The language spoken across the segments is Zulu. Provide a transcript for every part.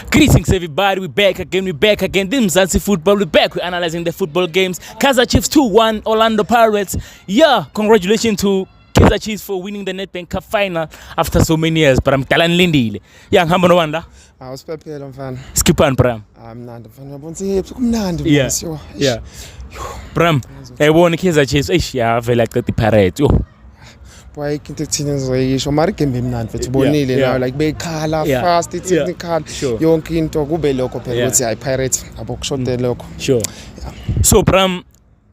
Greetings everybody, we're back again. This is Mzansi Football, we're back, we're analyzing the football games. Kaizer Chiefs 2-1, Orlando Pirates. Yeah, congratulations to Kaizer Chiefs for winning the Nedbank Cup final after so many years. But I'm Talan Lindile. Yeah, ngihamba nowanda. Awusiphephe mfana. Skipani Bram. Mnandi mfana, yabona siyiphephe kumnandi Yeah. mfana. Yeah. Bram, yayibona Kaizer Chiefs yavela aqeda iPirates. Yo. Boy into thina ngizoyisho mara game emnandi mfethu bonile now like bekhala fast technical yonke into kube lokho phela ukuthi hayi Pirates abokushode lokho. Sure. So Bram,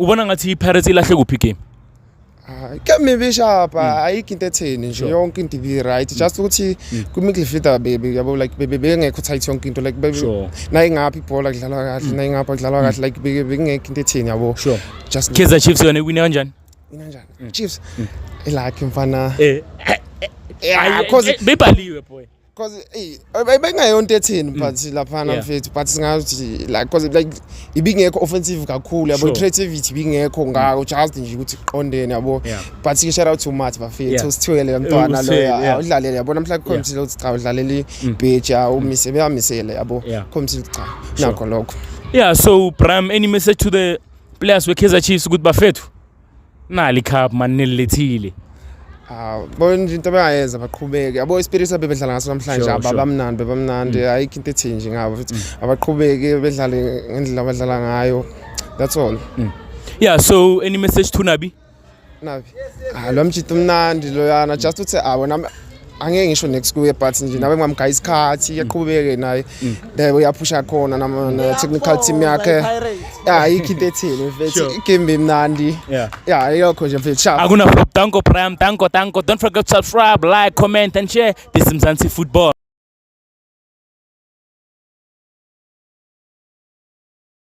ubona ngathi iPirates ilahle kuphi game? Game bishapa ayikho into etheni nje yonke into ibi right just ukuthi kumidfielder baby yabo like bengekho tight yonke into like nayi ngapha ibhola kudlalwa kahle nayi ngapha kudlalwa kahle like bengekho into etheni yabo. Just Kaizer Chiefs yona win kanjani? Inanjani Chiefs like mfana cause bebhaliwe boy cause bengayonto etheni but lapha mfethu but singathi like cause like ibingekho offensive kakhulu yabo creativity ibingekho ngako just nje ukuthi iqondene yabo but shout out to Matt bafethu sithwele mntwana lo udlalele yabo namhla khomthile ukuthi cha udlalele beach umise beyamisele yabo khomthile cha nakho lokho. Yeah, so Bram, any message to the players we Kaizer Chiefs ukuthi bafethu nali cup manilethile? Bona into abayenza baqhubeke yabo ispirit abebedlala ngaso namhlanje abamnandi ayikho into etheni nje ngabo futhi abaqhubeke bedlale ngendlela abadlala ngayo, that's all. Yeah, so any message to Nabi? Lo mjito mnandi loyana just uthi wona angeke ngisho next kuye but nje nabe ngamgaya isikhathi yaqhubeke naye lebo yaphusha khona na technical team yakhe ayikho into etheni mfethu game emnandi ayikho nje mfethu akuna danko Bram, danko, don't forget to subscribe, like, comment and share. This is Mzansi Football.